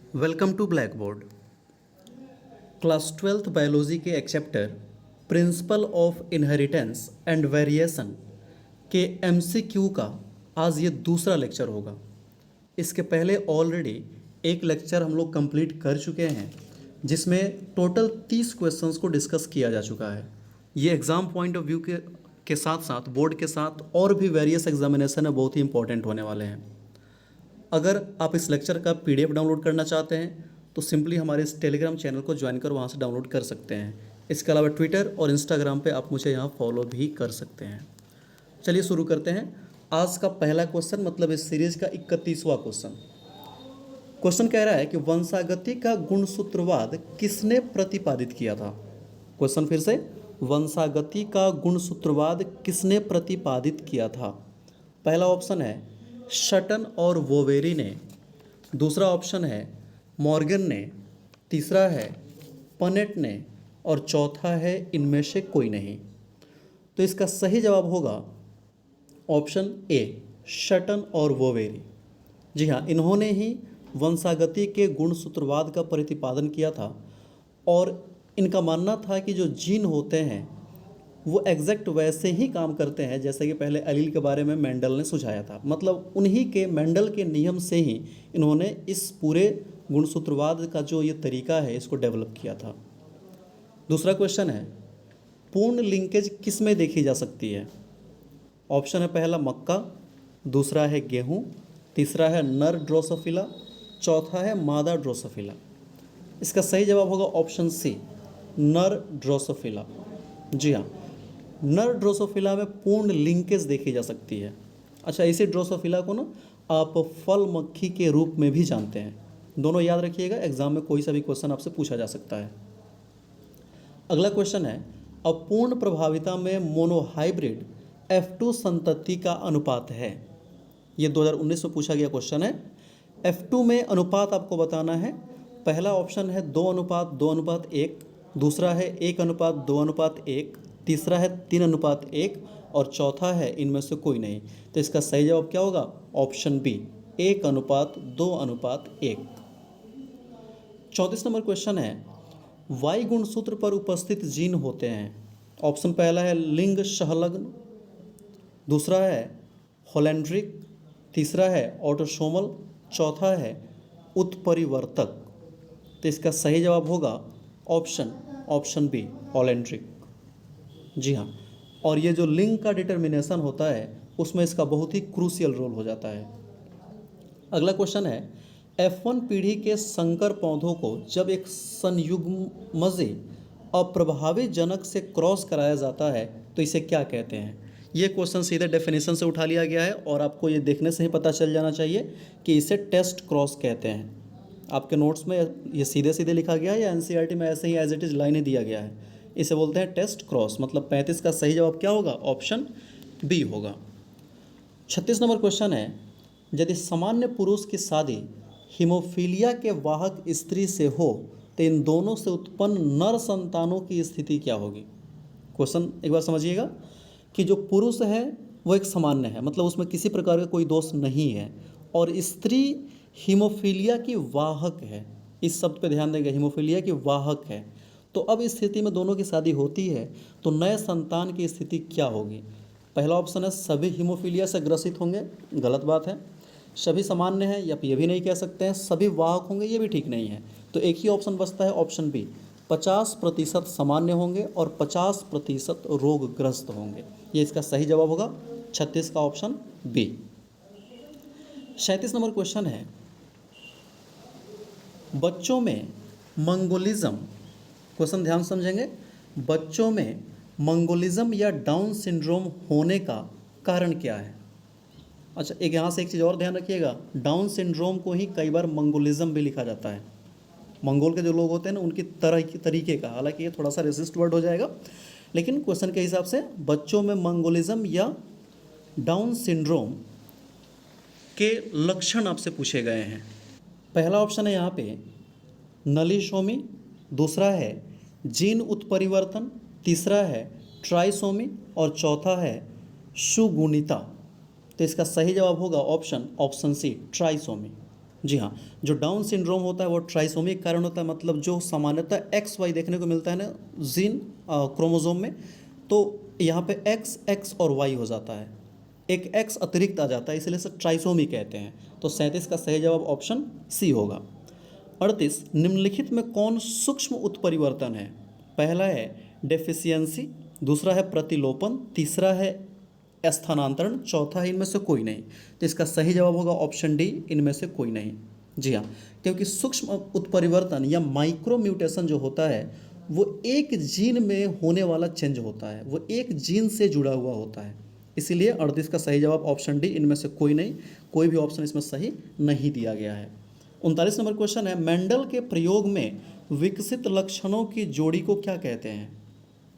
Welcome to blackboard. Class 12th biology के एक chapter principle of inheritance and variation के MCQ का आज ये दूसरा लेक्चर होगा। इसके पहले ऑलरेडी एक लेक्चर हम लोग कंप्लीट कर चुके हैं जिसमें टोटल 30 क्वेश्चंस को डिस्कस किया जा चुका है। ये एग्ज़ाम पॉइंट ऑफ व्यू के साथ साथ बोर्ड के साथ और भी वेरियस एग्जामिनेशन है, बहुत ही इंपॉर्टेंट होने वाले हैं। अगर आप इस लेक्चर का पीडीएफ डाउनलोड करना चाहते हैं तो सिंपली हमारे इस टेलीग्राम चैनल को ज्वाइन कर वहाँ से डाउनलोड कर सकते हैं। इसके अलावा ट्विटर और इंस्टाग्राम पे आप मुझे यहाँ फॉलो भी कर सकते हैं। चलिए शुरू करते हैं। आज का पहला क्वेश्चन, मतलब इस सीरीज़ का 31वां क्वेश्चन। क्वेश्चन कह रहा है कि वंशागति का गुणसूत्रवाद किसने प्रतिपादित किया था। क्वेश्चन फिर से, वंशागति का गुणसूत्रवाद किसने प्रतिपादित किया था। पहला ऑप्शन है शटन और वोवेरी ने, दूसरा ऑप्शन है मॉर्गन ने, तीसरा है पनेट ने और चौथा है इनमें से कोई नहीं। तो इसका सही जवाब होगा ऑप्शन ए, शटन और वोवेरी। जी हाँ, इन्होंने ही वंशागति के गुणसूत्रवाद का प्रतिपादन किया था और इनका मानना था कि जो जीन होते हैं वो एग्जैक्ट वैसे ही काम करते हैं जैसे कि पहले एलील के बारे में मेंडल ने सुझाया था। मतलब उन्हीं के मेंडल के नियम से ही इन्होंने इस पूरे गुणसूत्रवाद का जो ये तरीका है इसको डेवलप किया था। दूसरा क्वेश्चन है पूर्ण लिंकेज किस में देखी जा सकती है। ऑप्शन है पहला मक्का, दूसरा है गेहूँ, तीसरा है नर ड्रोसोफिला, चौथा है मादा ड्रोसोफिला। इसका सही जवाब होगा ऑप्शन सी, नर ड्रोसोफिला। जी हाँ, नर ड्रोसोफिला में पूर्ण लिंकेज देखी जा सकती है। अच्छा, इसी ड्रोसोफिला को ना आप फल मक्खी के रूप में भी जानते हैं। दोनों याद रखिएगा, एग्जाम में कोई सा भी क्वेश्चन आपसे पूछा जा सकता है। अगला क्वेश्चन है अपूर्ण प्रभाविता में मोनोहाइब्रिड F2 संतति का अनुपात है। ये 2019 में पूछा गया क्वेश्चन है। F2 में अनुपात आपको बताना है। पहला ऑप्शन है 2:2:1, दूसरा है 1:2:1, तीसरा है 3:1 और चौथा है इनमें से कोई नहीं। तो इसका सही जवाब क्या होगा? Option B, 1:2:1। 34 नंबर क्वेश्चन है वाई गुणसूत्र पर उपस्थित जीन होते हैं। ऑप्शन पहला है लिंग सहलग्न, दूसरा है होलेंड्रिक, तीसरा है ऑटोसोमल, चौथा है उत्परिवर्तक। तो इसका सही जवाब होगा ऑप्शन बी, होलेंड्रिक। जी हाँ, और ये जो लिंग का डिटर्मिनेशन होता है उसमें इसका बहुत ही क्रूशियल रोल हो जाता है। अगला क्वेश्चन है F1 पीढ़ी के संकर पौधों को जब एक संयुग्मज अप्रभावी जनक से क्रॉस कराया जाता है तो इसे क्या कहते हैं। ये क्वेश्चन सीधे डेफिनेशन से उठा लिया गया है और आपको ये देखने से ही पता चल जाना चाहिए कि इसे टेस्ट क्रॉस कहते हैं। आपके नोट्स में ये सीधे सीधे लिखा गया है या एनसीईआरटी में ऐसे ही एज इट इज़ लाइनें दिया गया है। इसे बोलते हैं टेस्ट क्रॉस। मतलब 35 का सही जवाब क्या होगा? ऑप्शन बी होगा। 36 नंबर क्वेश्चन है यदि सामान्य पुरुष की शादी हीमोफीलिया के वाहक स्त्री से हो तो इन दोनों से उत्पन्न नर संतानों की स्थिति क्या होगी। क्वेश्चन एक बार समझिएगा कि जो पुरुष है वो एक सामान्य है, मतलब उसमें किसी प्रकार का कोई दोष नहीं है, और स्त्री हीमोफीलिया की वाहक है। इस शब्द पे ध्यान देंगे, हीमोफीलिया की वाहक है। तो अब इस स्थिति में दोनों की शादी होती है तो नए संतान की स्थिति क्या होगी। पहला ऑप्शन है सभी हीमोफीलिया से ग्रसित होंगे, गलत बात है। सभी सामान्य हैं, या ये भी नहीं कह सकते हैं सभी वाहक होंगे, ये भी ठीक नहीं है। तो एक ही ऑप्शन बचता है ऑप्शन बी, 50% सामान्य होंगे और 50% रोगग्रस्त होंगे। ये इसका सही जवाब होगा 36 का ऑप्शन बी। 37 नंबर क्वेश्चन है बच्चों में मंगोलिज्म, क्वेश्चन ध्यान समझेंगे, बच्चों में मंगोलिज्म या डाउन सिंड्रोम होने का कारण क्या है। अच्छा, एक यहाँ से एक चीज़ और ध्यान रखिएगा, डाउन सिंड्रोम को ही कई बार मंगोलिज्म भी लिखा जाता है। मंगोल के जो लोग होते हैं ना उनकी तरीके का, हालांकि ये थोड़ा सा रेसिस्ट वर्ड हो जाएगा, लेकिन क्वेश्चन के हिसाब से बच्चों में मंगोलिज्म या डाउन सिंड्रोम के लक्षण आपसे पूछे गए हैं। पहला ऑप्शन है यहाँ पे नलीशोमी, दूसरा है जीन उत्परिवर्तन, तीसरा है ट्राइसोमी और चौथा है सुगुणिता। तो इसका सही जवाब होगा ऑप्शन सी, ट्राइसोमी। जी हाँ, जो डाउन सिंड्रोम होता है वो ट्राइसोमी के कारण होता है, मतलब जो सामान्यतः एक्स वाई देखने को मिलता है ना जीन क्रोमोसोम में, तो यहाँ पे एक्स एक्स और वाई हो जाता है, एक एक्स अतिरिक्त आ जाता है, इसलिए इसे ट्राइसोमी कहते हैं। तो 37 का सही जवाब ऑप्शन सी होगा। 38, निम्नलिखित में कौन सूक्ष्म उत्परिवर्तन है? पहला है डेफिशिएंसी, दूसरा है प्रतिलोपन, तीसरा है स्थानांतरण, चौथा है इनमें से कोई नहीं। तो इसका सही जवाब होगा ऑप्शन डी, इनमें से कोई नहीं। जी हाँ, क्योंकि सूक्ष्म उत्परिवर्तन या माइक्रो म्यूटेशन जो होता है वो एक जीन में होने वाला चेंज होता है, वो एक जीन से जुड़ा हुआ होता है, इसीलिए 38 का सही जवाब ऑप्शन डी, इनमें से कोई नहीं, कोई भी ऑप्शन इसमें सही नहीं दिया गया है। 39 नंबर क्वेश्चन है, मेंडल के प्रयोग में विकसित लक्षणों की जोड़ी को क्या कहते हैं?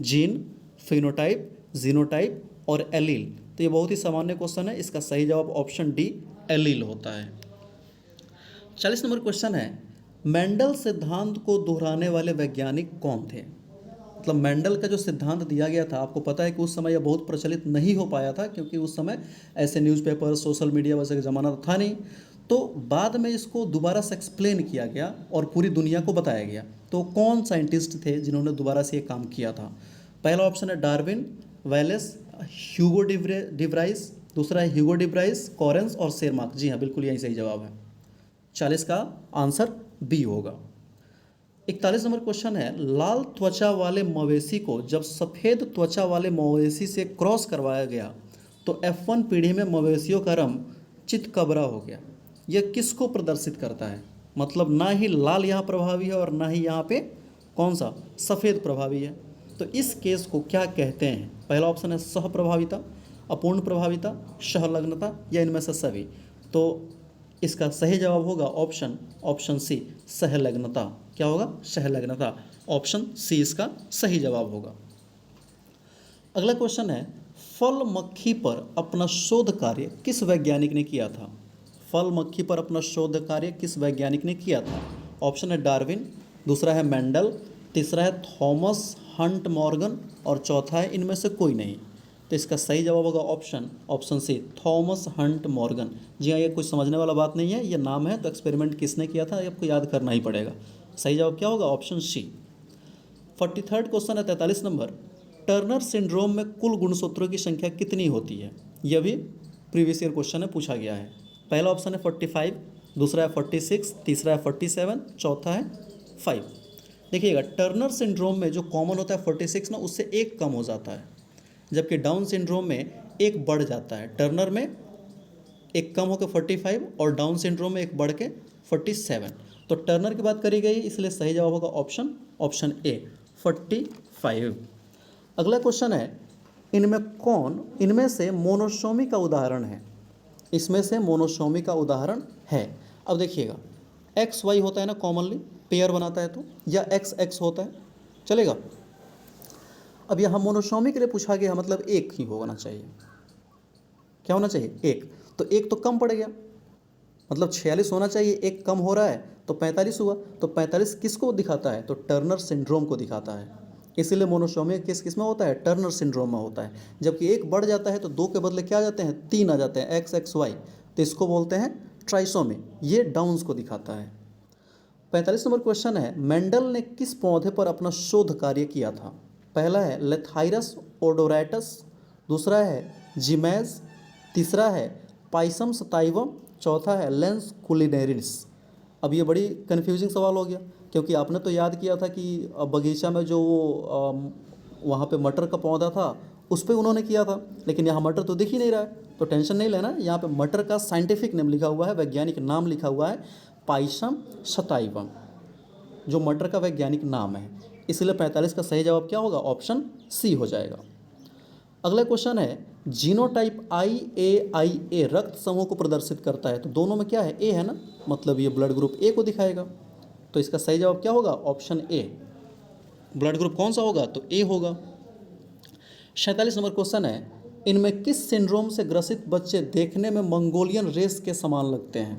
जीन, फिनोटाइप, जीनोटाइप और एलील। तो ये बहुत ही सामान्य क्वेश्चन है, इसका सही जवाब ऑप्शन डी एलील होता है। 40 नंबर क्वेश्चन है, मेंडल सिद्धांत को दोहराने वाले वैज्ञानिक कौन थे? मतलब मेंडल का जो सिद्धांत दिया गया था, आपको पता है कि उस समय यह बहुत प्रचलित नहीं हो पाया था, क्योंकि उस समय ऐसे न्यूज़पेपर, सोशल मीडिया वैसे का ज़माना था नहीं। तो बाद में इसको दोबारा से एक्सप्लेन किया गया और पूरी दुनिया को बताया गया। तो कौन साइंटिस्ट थे जिन्होंने दोबारा से ये काम किया था? पहला ऑप्शन है डार्विन, वेलेस, ह्यूगो डिवराइस, दूसरा है ह्यूगो डिवराइस, कॉरेंस और शेरमार्क। जी हाँ, बिल्कुल यही सही जवाब है। 40 का आंसर बी होगा। 41 नंबर क्वेश्चन है, लाल त्वचा वाले मवेशी को जब सफ़ेद त्वचा वाले मवेशी से क्रॉस करवाया गया तो F1 पीढ़ी में मवेशियों का रंग चितकबरा हो गया। यह किसको प्रदर्शित करता है? मतलब ना ही लाल यहाँ प्रभावी है और ना ही यहाँ पे कौन सा सफ़ेद प्रभावी है। तो इस केस को क्या कहते हैं? पहला ऑप्शन है सहप्रभाविता, अपूर्ण प्रभाविता, सहलग्नता या इनमें से सभी। तो इसका सही जवाब होगा ऑप्शन सी सहलग्नता। क्या होगा? सहलग्नता। ऑप्शन सी इसका सही जवाब होगा। अगला क्वेश्चन है, फल मक्खी पर अपना शोध कार्य किस वैज्ञानिक ने किया था? फल मक्खी पर अपना शोध कार्य किस वैज्ञानिक ने किया था? ऑप्शन है डार्विन, दूसरा है मेंडल, तीसरा है थॉमस हंट मॉर्गन और चौथा है इनमें से कोई नहीं। तो इसका सही जवाब होगा option C Thomas Hunt Morgan. जी हाँ, ये कुछ समझने वाला बात नहीं है, ये नाम है, तो एक्सपेरिमेंट किसने किया था ये आपको याद करना ही पड़ेगा। सही जवाब क्या होगा? ऑप्शन सी। 43rd क्वेश्चन है 43 नंबर, टर्नर सिंड्रोम में कुल गुणसूत्रों की संख्या कितनी होती है? यह भी प्रीवियस ईयर क्वेश्चन है, पूछा गया है। पहला ऑप्शन है 45, दूसरा है 46, तीसरा है 47, चौथा है 5। देखिएगा, टर्नर सिंड्रोम में जो कॉमन होता है 46 ना, उससे एक कम हो जाता है, जबकि डाउन सिंड्रोम में एक बढ़ जाता है। टर्नर में एक कम होकर 45 और डाउन सिंड्रोम में एक बढ़ के 47। तो टर्नर की बात करी गई, इसलिए सही जवाब होगा ऑप्शन ए 45। अगला क्वेश्चन है, इनमें से मोनोसोमी का उदाहरण है? इसमें से मोनोसोमी का उदाहरण है। अब देखिएगा, एक्स वाई होता है ना कॉमनली, पेयर बनाता है तो, या एक्स एक्स होता है, चलेगा। अब यहाँ मोनोसोमी के लिए पूछा गया, मतलब एक ही होना चाहिए। क्या होना चाहिए? एक। तो एक तो कम पड़ गया, मतलब 46 होना चाहिए, एक कम हो रहा है तो 45 हुआ। तो 45 किसको दिखाता है? तो टर्नर सिंड्रोम को दिखाता है। इसीलिए मोनोसोमी किस में होता है? टर्नर सिंड्रोम में होता है। जबकि एक बढ़ जाता है तो दो के बदले क्या आ जाते हैं? 3 आ जाते हैं, एक्स एक्स वाई, तो इसको बोलते हैं ट्राइसोमी। ये डाउन्स को दिखाता है। 45 नंबर क्वेश्चन है, मेंडल ने किस पौधे पर अपना शोध कार्य किया था? पहला है लेथाइरस ओडोरैटस, दूसरा है जिमेज, तीसरा है पाइसम सताइवम, चौथा है लेंस कुलिनेरिस। अब ये बड़ी कन्फ्यूजिंग सवाल हो गया, क्योंकि आपने तो याद किया था कि बगीचा में जो वहाँ पे मटर का पौधा था उस पर उन्होंने किया था, लेकिन यहाँ मटर तो दिख ही नहीं रहा है। तो टेंशन नहीं लेना, यहाँ पे मटर का साइंटिफिक नेम लिखा हुआ है, वैज्ञानिक नाम लिखा हुआ है पाइसम सताइवम, जो मटर का वैज्ञानिक नाम है। इसलिए 45 का सही जवाब क्या होगा? ऑप्शन सी हो जाएगा। अगला क्वेश्चन है, जीनोटाइप IA रक्त समूह को प्रदर्शित करता है, तो दोनों में क्या है? ए है ना, मतलब ये ब्लड ग्रुप ए को दिखाएगा। तो इसका सही जवाब क्या होगा? ऑप्शन ए। ब्लड ग्रुप कौन सा होगा? तो ए होगा। 47 नंबर क्वेश्चन है, इनमें किस सिंड्रोम से ग्रसित बच्चे देखने में मंगोलियन रेस के समान लगते हैं?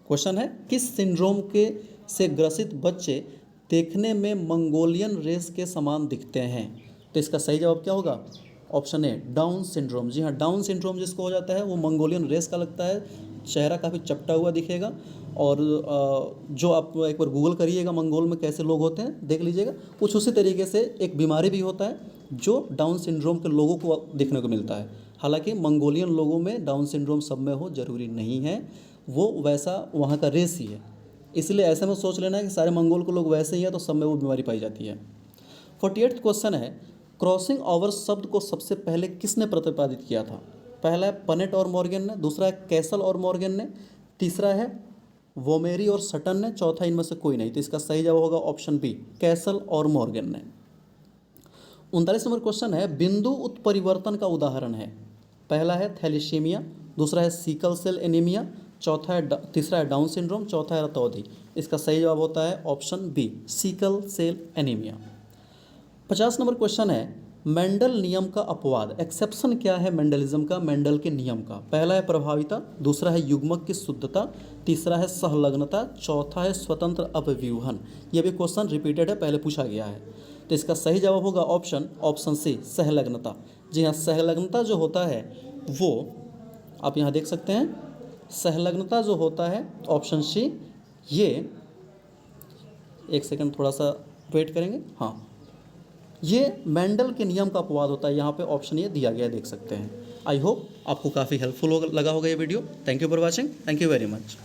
क्वेश्चन है, किस सिंड्रोम के से ग्रसित बच्चे देखने में मंगोलियन रेस के समान दिखते हैं? तो इसका सही जवाब क्या होगा? Option A Down syndrome. जी हाँ, डाउन सिंड्रोम जिसको हो जाता है वो मंगोलियन रेस का लगता है, चेहरा काफ़ी चपटा हुआ दिखेगा और जो आप एक बार गूगल करिएगा मंगोल में कैसे लोग होते हैं देख लीजिएगा, कुछ उसी तरीके से एक बीमारी भी होता है जो डाउन सिंड्रोम के लोगों को देखने को मिलता है। हालांकि मंगोलियन लोगों में डाउन सिंड्रोम सब में हो जरूरी नहीं है, वो वैसा वहाँ का रेस ही है, इसलिए ऐसे में सोच लेना है कि सारे मंगोल के लोग वैसे ही हैं तो सब में वो बीमारी पाई जाती है। 48वां क्वेश्चन है, क्रॉसिंग ओवर शब्द को सबसे पहले किसने प्रतिपादित किया था? पहला है पनेट और मॉर्गन ने, दूसरा है कैसल और मॉर्गन ने, तीसरा है वोमेरी और सटन ने, चौथा इनमें से कोई नहीं। तो इसका सही जवाब होगा ऑप्शन बी, कैसल और मॉर्गन ने। 39 नंबर क्वेश्चन है, बिंदु उत्परिवर्तन का उदाहरण है? पहला है थैलेसीमिया, दूसरा है सिकल सेल एनीमिया, तीसरा है डाउन सिंड्रोम, चौथा है रतौंधी। इसका सही जवाब होता है option B, sickle cell anaemia. 50 नंबर क्वेश्चन है, मेंडल नियम का अपवाद, एक्सेप्शन क्या है मेंडलिज्म का, मेंडल के नियम का? पहला है प्रभाविता, दूसरा है युग्मक की शुद्धता, तीसरा है सहलग्नता, चौथा है स्वतंत्र अपव्यूहन। ये भी क्वेश्चन रिपीटेड है, पहले पूछा गया है। तो इसका सही जवाब होगा ऑप्शन सी, सहलग्नता। जी हाँ, सहलग्नता जो होता है वो आप यहाँ देख सकते हैं, सहलग्नता जो होता है ऑप्शन सी, ये एक सेकंड थोड़ा सा वेट करेंगे, हाँ, ये मेंडल के नियम का अपवाद होता है। यहाँ पे ऑप्शन ये दिया गया है, देख सकते हैं। आई होप आपको काफ़ी हेल्पफुल लगा होगा ये video. Thank you for watching, thank you very much.